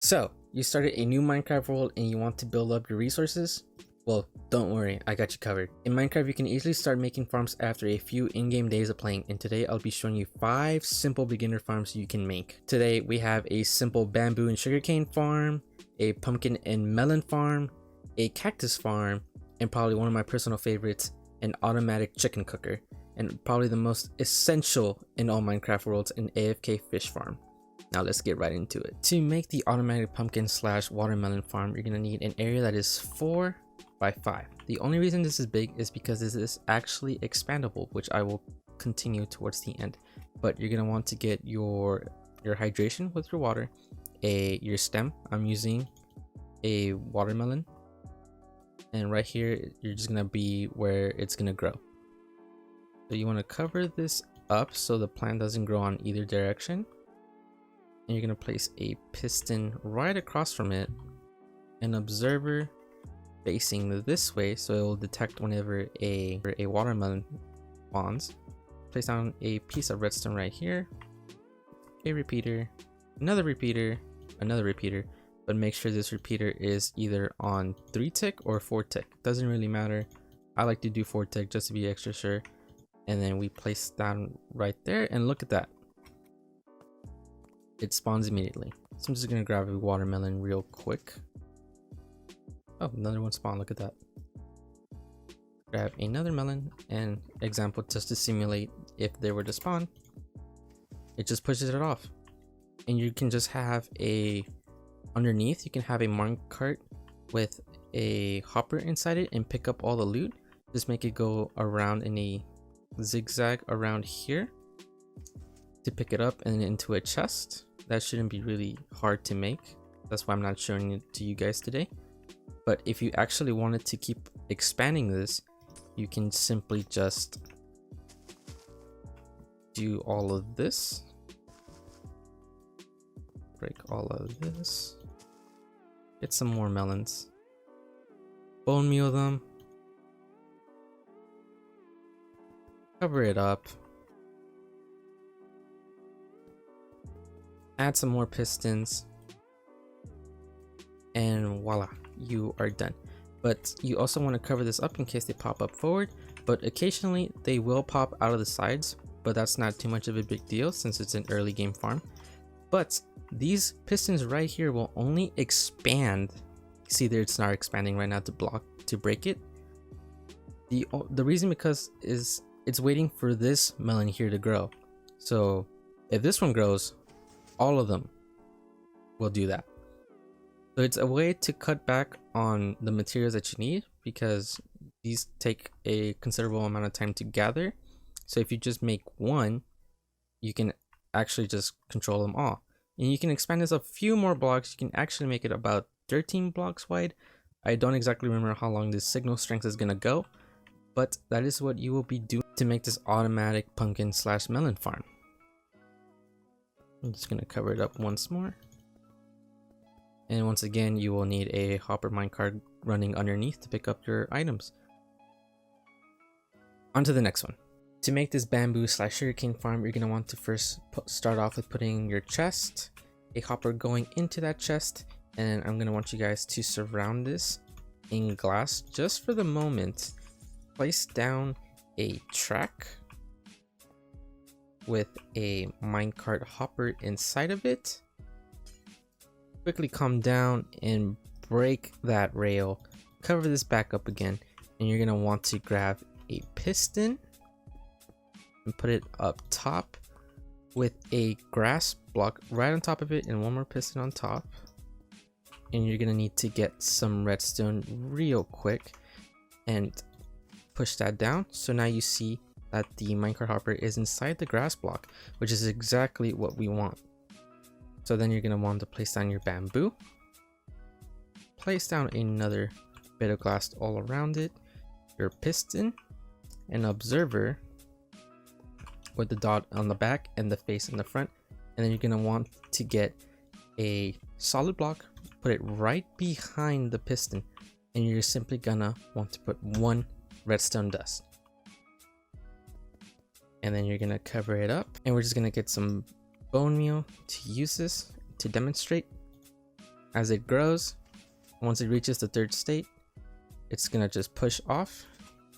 So, you started a new Minecraft world and you want to build up your resources? Well, don't worry, I got you covered. In Minecraft, you can easily start making farms after a few in-game days of playing, and today I'll be showing you 5 simple beginner farms you can make. Today, we have a simple bamboo and sugarcane farm, a pumpkin and melon farm, a cactus farm, and probably one of my personal favorites, an automatic chicken cooker, and probably the most essential in all Minecraft worlds, an AFK fish farm. Now let's get right into it. To make the automatic pumpkin / watermelon farm, you're gonna need an area that is 4 by 5. The only reason this is big is because this is actually expandable, which I will continue towards the end. But you're gonna want to get your hydration with your water, your stem. I'm using a watermelon, and right here you're just gonna be where it's gonna grow. So you want to cover this up so the plant doesn't grow on either direction. And you're going to place a piston right across from it, an observer facing this way so it will detect whenever a watermelon spawns. Place down a piece of redstone right here, a repeater, another repeater, but make sure this repeater is either on 3 tick or 4 tick. Doesn't really matter. I like to do 4 tick just to be extra sure. And then we place down right there, and look at that. It spawns immediately. So I'm just gonna grab a watermelon real quick. Oh, another one spawned, look at that. Grab another melon, and example, just to simulate if they were to spawn, it just pushes it off. And you can just have underneath, you can have a mine cart with a hopper inside it and pick up all the loot. Just make it go around in a zigzag around here to pick it up and into a chest. That shouldn't be really hard to make. That's why I'm not showing it to you guys today. But if you actually wanted to keep expanding this, you can simply just do all of this. Break all of this. Get some more melons. Bone meal them. Cover it up. Add some more pistons, and voila, you are done. But you also want to cover this up in case they pop up forward, but occasionally they will pop out of the sides, but that's not too much of a big deal since it's an early game farm. But these pistons right here will only expand. See there, it's not expanding right now to break it. The reason because is it's waiting for this melon here to grow. So if this one grows, all of them will do that. So it's a way to cut back on the materials that you need, because these take a considerable amount of time to gather. So if you just make one, you can actually just control them all. And you can expand this a few more blocks. You can actually make it about 13 blocks wide. I don't exactly remember how long this signal strength is gonna go, but that is what you will be doing to make this automatic pumpkin / melon farm. I'm just gonna cover it up once more. And once again, you will need a hopper minecart running underneath to pick up your items. On to the next one. To make this bamboo / sugarcane farm, you're gonna want to first start off with putting your chest, a hopper going into that chest, and I'm gonna want you guys to surround this in glass just for the moment. Place down a track with a minecart hopper inside of it. Quickly come down and break that rail. Cover this back up again, and you're gonna want to grab a piston and put it up top with a grass block right on top of it, and one more piston on top. And you're gonna need to get some redstone real quick and push that down. So now you see that the minecart hopper is inside the grass block, which is exactly what we want. So then you're going to want to place down your bamboo, place down another bit of glass all around it, your piston, an observer with the dot on the back and the face in the front, and then you're going to want to get a solid block, put it right behind the piston, and you're simply gonna want to put 1 redstone dust. And then you're gonna cover it up, and we're just gonna get some bone meal to use this to demonstrate. As it grows, once it reaches the third state, it's gonna just push off,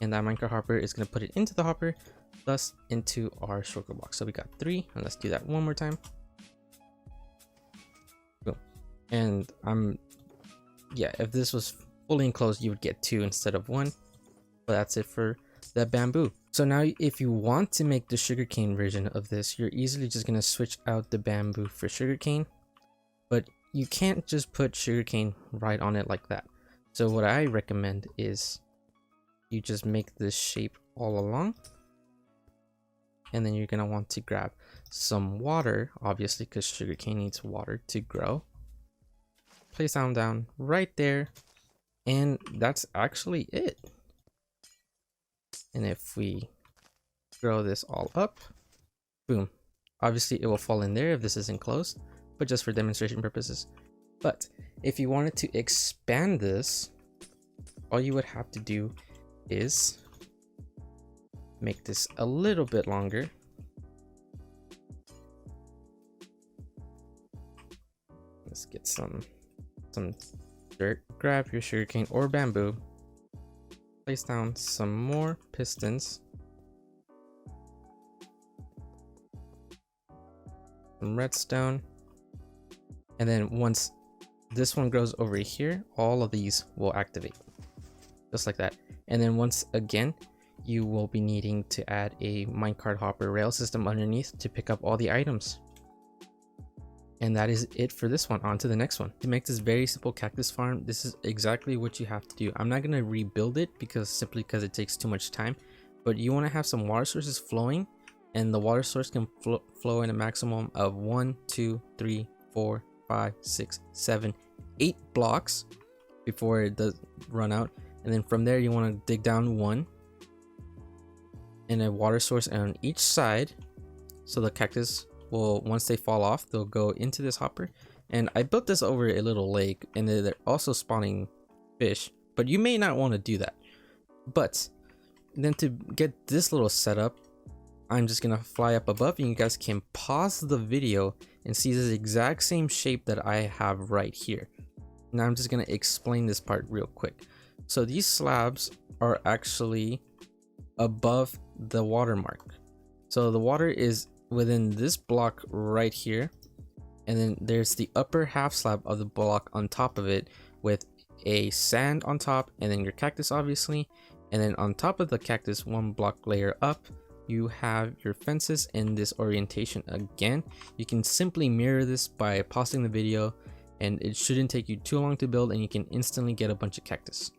and that minecart hopper is gonna put it into the hopper, thus into our sugar box. So we got 3, and let's do that one more time. Boom. And yeah, if this was fully enclosed, you would get 2 instead of 1. But that's it for the bamboo. So now if you want to make the sugarcane version of this, you're easily just gonna switch out the bamboo for sugarcane, but you can't just put sugarcane right on it like that. So what I recommend is you just make this shape all along, and then you're gonna want to grab some water, obviously, because sugarcane needs water to grow. Place down right there, and that's actually it. And if we grow this all up, boom, obviously it will fall in there if this isn't closed, but just for demonstration purposes. But if you wanted to expand this, all you would have to do is make this a little bit longer. Let's get some dirt. Grab your sugarcane or bamboo, place down some more pistons, some redstone, and then once this one grows over here, all of these will activate just like that. And then once again, you will be needing to add a minecart hopper rail system underneath to pick up all the items. And that is it for this one. On to the next one. To make this very simple cactus farm, this is exactly what you have to do. I'm not going to rebuild it simply because it takes too much time, but you want to have some water sources flowing, and the water source can flow in a maximum of 1, 2, 3, 4, 5, 6, 7, 8 blocks before it does run out. And then from there you want to dig down 1 and a water source on each side, so the cactus will, once they fall off, they'll go into this hopper. And I built this over a little lake, and they're also spawning fish, but you may not want to do that. But then to get this little setup, I'm just gonna fly up above, and you guys can pause the video and see this exact same shape that I have right here. Now I'm just gonna explain this part real quick. So these slabs are actually above the water mark. So the water is within this block right here, and then there's the upper half slab of the block on top of it with a sand on top, and then your cactus obviously, and then on top of the cactus, 1 block layer up, you have your fences in this orientation. Again, you can simply mirror this by pausing the video, and it shouldn't take you too long to build, and you can instantly get a bunch of cactus.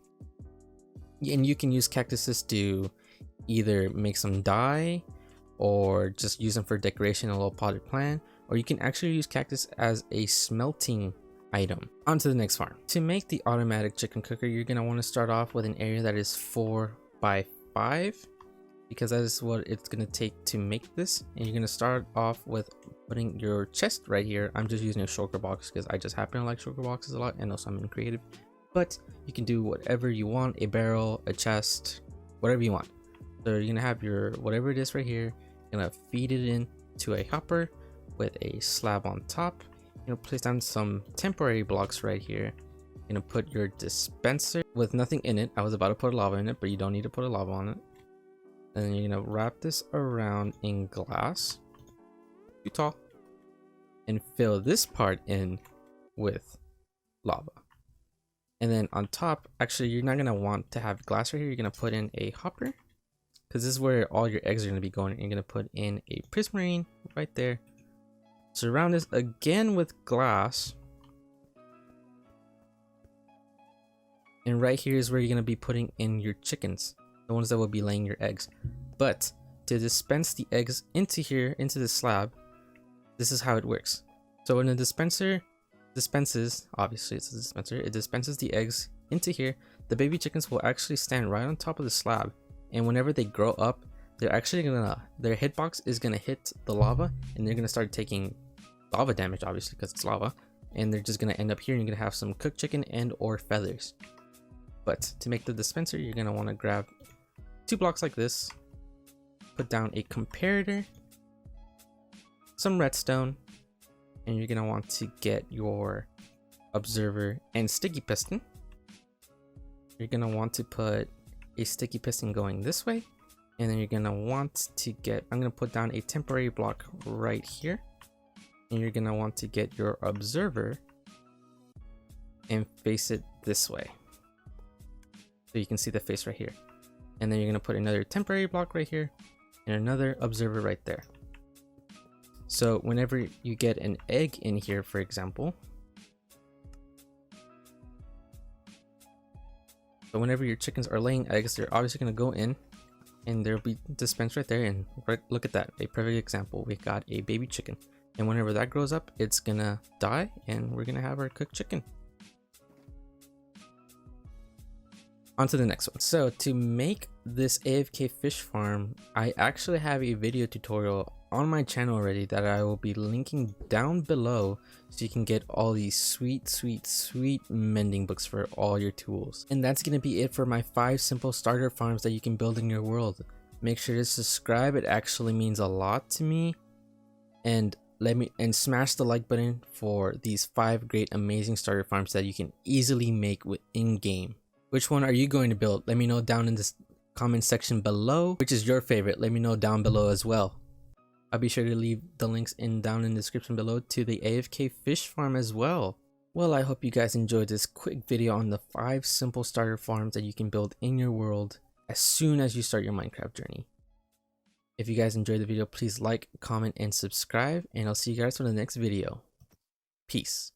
And you can use cactuses to either make some dye, or just use them for decoration, a little potted plant, or you can actually use cactus as a smelting item. On to the next farm. To make the automatic chicken cooker, you're going to want to start off with an area that is 4 by 5, because that is what it's going to take to make this. And you're going to start off with putting your chest right here. I'm just using a shulker box because I just happen to like shulker boxes a lot, and also I'm in creative. But you can do whatever you want, a barrel, a chest, whatever you want. So you're going to have your whatever it is right here. You're going to feed it into a hopper with a slab on top. You're going to place down some temporary blocks right here. You're going to put your dispenser with nothing in it. I was about to put lava in it, but you don't need to put a lava on it. And then you're going to wrap this around in glass, too tall, and fill this part in with lava. And then on top, actually, you're not going to want to have glass right here. You're going to put in a hopper, because this is where all your eggs are going to be going. You're going to put in a prismarine right there. Surround this again with glass. And right here is where you're going to be putting in your chickens, the ones that will be laying your eggs. But to dispense the eggs into here, into the slab, this is how it works. So when the dispenser dispenses, obviously it's a dispenser, it dispenses the eggs into here, the baby chickens will actually stand right on top of the slab. And whenever they grow up, they're actually their hitbox is gonna hit the lava, and they're gonna start taking lava damage, obviously, because it's lava. And they're just gonna end up here, and you're gonna have some cooked chicken and or feathers. But to make the dispenser, you're gonna want to grab 2 blocks like this, put down a comparator, some redstone, and you're gonna want to get your observer, and sticky piston. You're gonna want to put a sticky piston going this way, and then you're gonna want to get, I'm gonna put down a temporary block right here, and you're gonna want to get your observer and face it this way. So you can see the face right here. And then you're gonna put another temporary block right here and another observer right there. So whenever you get an egg in here, for example, so whenever your chickens are laying eggs, they're obviously gonna go in and there'll be dispense right there. And look at that, a perfect example. We got a baby chicken, and whenever that grows up, it's gonna die and we're gonna have our cooked chicken. On to the next one. So to make this AFK fish farm, I actually have a video tutorial on my channel already that I will be linking down below, so you can get all these sweet mending books for all your tools. And that's gonna be it for my 5 simple starter farms that you can build in your world. Make sure to subscribe, it actually means a lot to me. And smash the like button for these 5 great amazing starter farms that you can easily make in game. Which one are you going to build? Let me know down in the comment section below. Which is your favorite? Let me know down below as well. I'll be sure to leave the links down in the description below to the AFK fish farm as well. Well, I hope you guys enjoyed this quick video on the 5 simple starter farms that you can build in your world as soon as you start your Minecraft journey. If you guys enjoyed the video, please like, comment, and subscribe, and I'll see you guys for the next video. Peace.